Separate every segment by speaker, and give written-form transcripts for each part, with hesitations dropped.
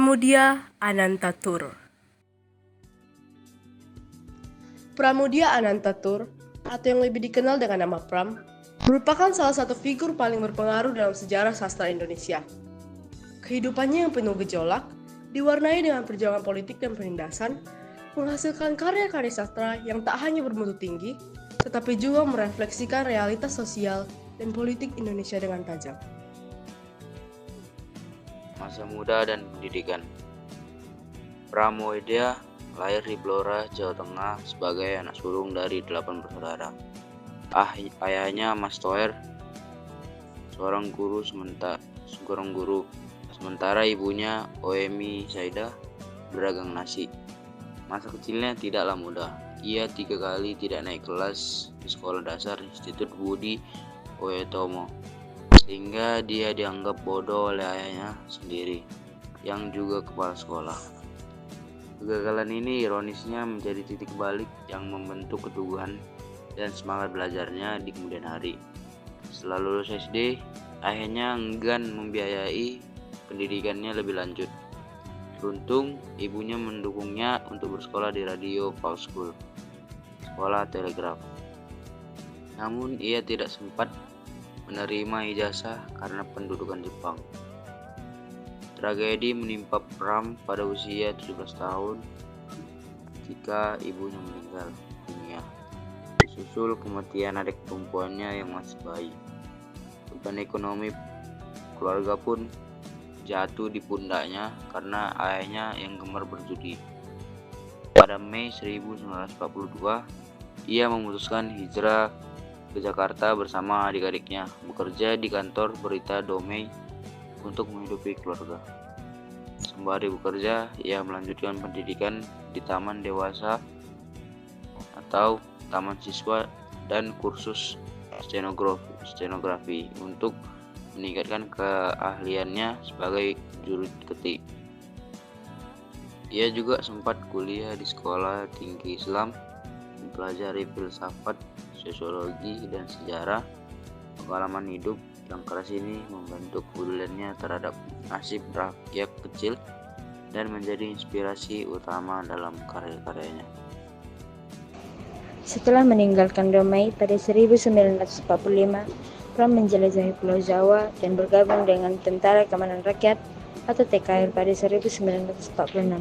Speaker 1: Pramudia Anantatur. Pramudia Anantatur, atau yang lebih dikenal dengan nama Pram, merupakan salah satu figur paling berpengaruh dalam sejarah sastra Indonesia. Kehidupannya yang penuh gejolak, diwarnai dengan perjuangan politik dan penindasan, menghasilkan karya-karya sastra yang tak hanya bermutu tinggi, tetapi juga merefleksikan realitas sosial dan politik Indonesia dengan tajam.
Speaker 2: Masa muda dan pendidikan. Pramudia lahir di Blora, Jawa Tengah sebagai anak sulung dari 8 bersaudara. Ayahnya Mas Toer, seorang guru, sementara ibunya Oemi Saida berdagang nasi. Masa kecilnya tidaklah mudah. Ia 3 kali tidak naik kelas di sekolah dasar Institut Budi Oetomo, sehingga dia dianggap bodoh oleh ayahnya sendiri, yang juga kepala sekolah. Kegagalan ini ironisnya menjadi titik balik yang membentuk keteguhan dan semangat belajarnya di kemudian hari. Setelah lulus SD, ayahnya enggan membiayai pendidikannya lebih lanjut. Beruntung, ibunya mendukungnya untuk bersekolah di Radio Paul School, sekolah telegraf. Namun, ia tidak sempat menerima ijazah karena pendudukan Jepang. Tragedi menimpa Pram pada usia 17 tahun ketika ibunya meninggal dunia, disusul kematian adik perempuannya yang masih bayi. Beban ekonomi keluarga pun jatuh di pundaknya karena ayahnya yang gemar berjudi. Pada Mei 1942, ia memutuskan hijrah ke Jakarta bersama adik-adiknya, bekerja di kantor berita Domei untuk menghidupi keluarga. Sembari bekerja, ia melanjutkan pendidikan di Taman Dewasa atau Taman Siswa dan kursus stenografi untuk meningkatkan keahliannya sebagai juru ketik. Ia juga sempat kuliah di Sekolah Tinggi Islam, mempelajari filsafat, sosiologi, dan sejarah. Pengalaman hidup yang keras ini membentuk kepeduliannya terhadap nasib rakyat kecil dan menjadi inspirasi utama dalam karya-karyanya.
Speaker 3: Setelah meninggalkan Domei pada 1945, Pram menjelajahi Pulau Jawa dan bergabung dengan Tentara Keamanan Rakyat atau TKR pada 1946.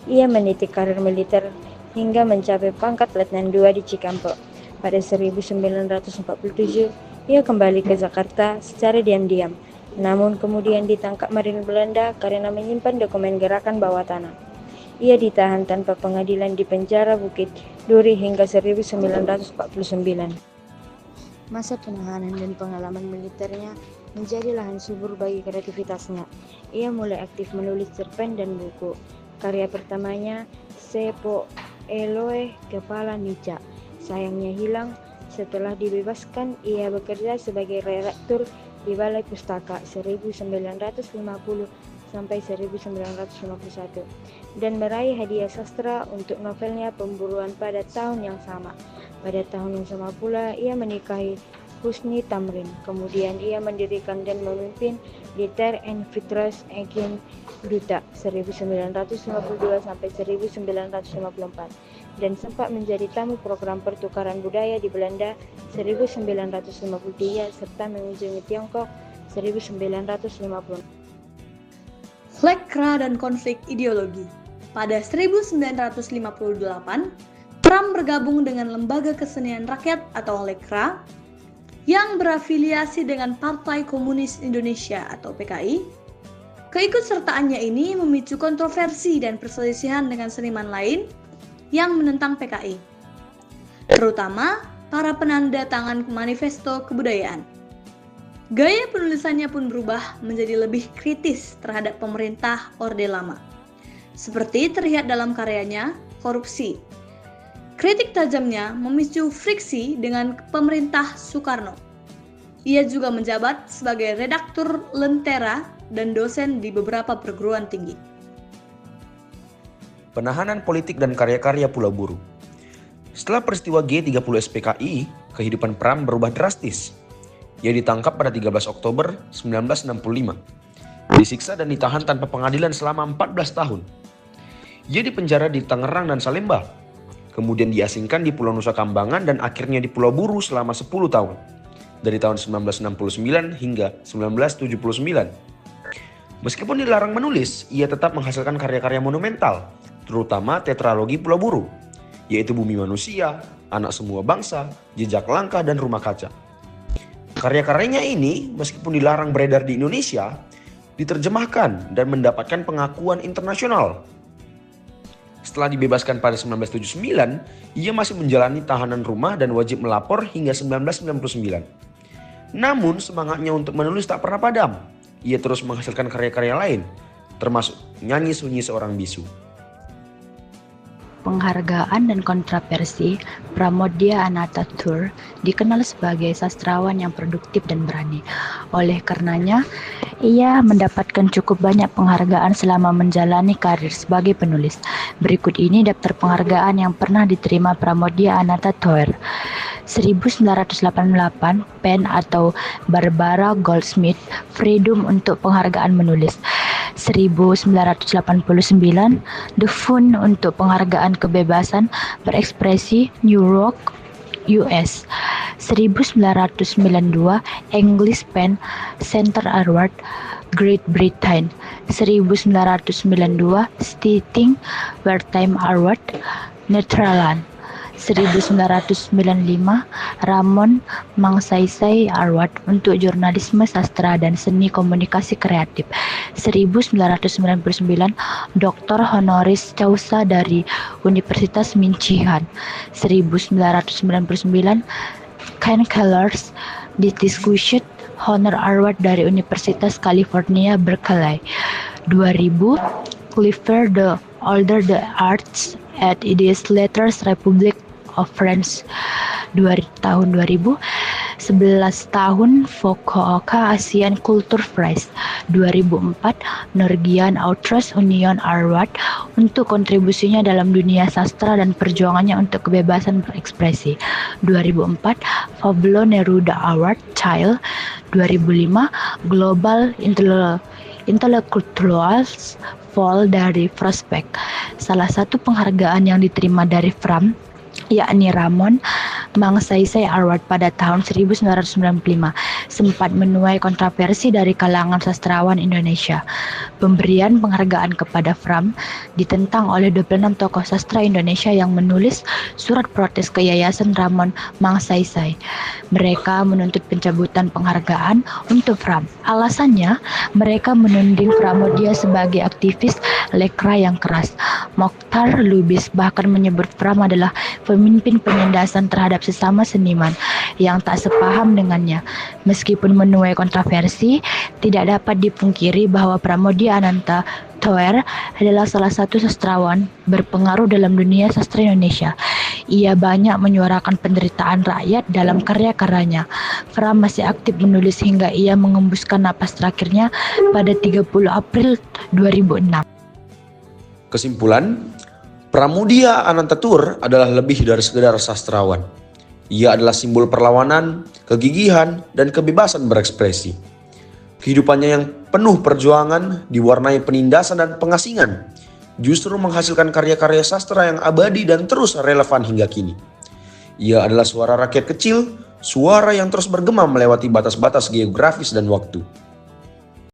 Speaker 3: Ia meniti karir militer hingga mencapai pangkat Letnan II di Cikampek. Pada 1947, ia kembali ke Jakarta secara diam-diam, namun kemudian ditangkap Marinir Belanda karena menyimpan dokumen gerakan bawah tanah. Ia ditahan tanpa pengadilan di penjara Bukit Duri hingga 1949. Masa penahanan dan pengalaman militernya menjadi lahan subur bagi kreativitasnya. Ia mulai aktif menulis cerpen dan buku. Karya pertamanya, Sepo Eloe Kepala Nica, sayangnya hilang. Setelah dibebaskan, ia bekerja sebagai redaktur di Balai Pustaka 1950 sampai 1951 dan meraih hadiah sastra untuk novelnya Pemburuan pada tahun yang sama. Pada tahun yang sama pula, ia menikahi Husni Tamrin. Kemudian ia mendirikan dan memimpin Liter and Vitros Egin Duta 1952 sampai 1954 dan sempat menjadi tamu program pertukaran budaya di Belanda 1953 serta mengunjungi Tiongkok 1950.
Speaker 4: Lekra dan konflik ideologi. Pada 1958, Pram bergabung dengan Lembaga Kesenian Rakyat atau Lekra yang berafiliasi dengan Partai Komunis Indonesia atau PKI. Keikutsertaannya ini memicu kontroversi dan perselisihan dengan seniman lain yang menentang PKI, terutama para penanda tangan manifesto kebudayaan. Gaya penulisannya pun berubah menjadi lebih kritis terhadap pemerintah Orde Lama, seperti terlihat dalam karyanya Korupsi. Kritik tajamnya memicu friksi dengan pemerintah Soekarno. Ia juga menjabat sebagai redaktur Lentera dan dosen di beberapa perguruan tinggi.
Speaker 5: Penahanan politik dan karya-karya Pulau Buru. Setelah peristiwa G30 SPKI, kehidupan Pram berubah drastis. Ia ditangkap pada 13 Oktober 1965. disiksa dan ditahan tanpa pengadilan selama 14 tahun. Ia dipenjara di Tangerang dan Salemba, kemudian diasingkan di Pulau Nusa Kambangan dan akhirnya di Pulau Buru selama 10 tahun, dari tahun 1969 hingga 1979. Meskipun dilarang menulis, ia tetap menghasilkan karya-karya monumental, terutama tetralogi Pulau Buru, yaitu Bumi Manusia, Anak Semua Bangsa, Jejak Langkah, dan Rumah Kaca. Karya-karyanya ini, meskipun dilarang beredar di Indonesia, diterjemahkan dan mendapatkan pengakuan internasional. Setelah dibebaskan pada 1979, ia masih menjalani tahanan rumah dan wajib melapor hingga 1999. Namun semangatnya untuk menulis tak pernah padam. Ia terus menghasilkan karya-karya lain, termasuk Nyanyi Sunyi Seorang Bisu.
Speaker 3: Penghargaan dan kontroversi, Pramodya Anantatur dikenal sebagai sastrawan yang produktif dan berani. Oleh karenanya, ia mendapatkan cukup banyak penghargaan selama menjalani karir sebagai penulis. Berikut ini daftar penghargaan yang pernah diterima Pramodya Anantatur. 1988, PEN atau Barbara Goldsmith Freedom untuk penghargaan menulis. 1989, The Fund untuk penghargaan kebebasan berekspresi, New York, US. 1992, English Pen Center Award, Great Britain. 1992, Stiting Wartime Award, Netherlands. 1995, Ramon Magsaysay Award untuk jurnalisme sastra dan seni komunikasi kreatif. 1999, Dr. Honoris Causa dari Universitas Michigan. 1999, Ken Keller's Distinguished Honor Award dari Universitas California, Berkeley. 2000, Clifford the Older the Arts at Ideas Letters Republic of France. Tahun 2000, 11 tahun Fukuoka Asian Culture Prize. 2004, Norwegian Authors Union Award untuk kontribusinya dalam dunia sastra dan perjuangannya untuk kebebasan berekspresi. 2004, Pablo Neruda Award, Child. 2005, Global Intellectuals Fall dari Prospect. Salah satu penghargaan yang diterima dari Fram yakni Ramon Magsaysay Award pada tahun 1995 sempat menuai kontroversi dari kalangan sastrawan Indonesia. Pemberian penghargaan kepada Fram ditentang oleh 26 tokoh sastra Indonesia yang menulis surat protes ke Yayasan Ramon Magsaysay. Mereka menuntut pencabutan penghargaan untuk Fram. Alasannya, mereka menuding Pramodya sebagai aktivis lekra yang keras. Mokhtar Lubis bahkan menyebut Fram adalah pemimpin penindasan terhadap sesama seniman yang tak sepaham dengannya. Meskipun menuai kontroversi, tidak dapat dipungkiri bahwa Pramodya Anantatur adalah salah satu sastrawan berpengaruh dalam dunia sastra Indonesia. Ia banyak menyuarakan penderitaan rakyat dalam karya-karyanya. Fram masih aktif menulis hingga ia mengembuskan napas terakhirnya pada 30 April 2006.
Speaker 5: Kesimpulan, Pramodya Anantatur adalah lebih dari sekedar sastrawan. Ia adalah simbol perlawanan, kegigihan, dan kebebasan berekspresi. Kehidupannya yang penuh perjuangan, diwarnai penindasan dan pengasingan, justru menghasilkan karya-karya sastra yang abadi dan terus relevan hingga kini. Ia adalah suara rakyat kecil, suara yang terus bergema melewati batas-batas geografis dan waktu.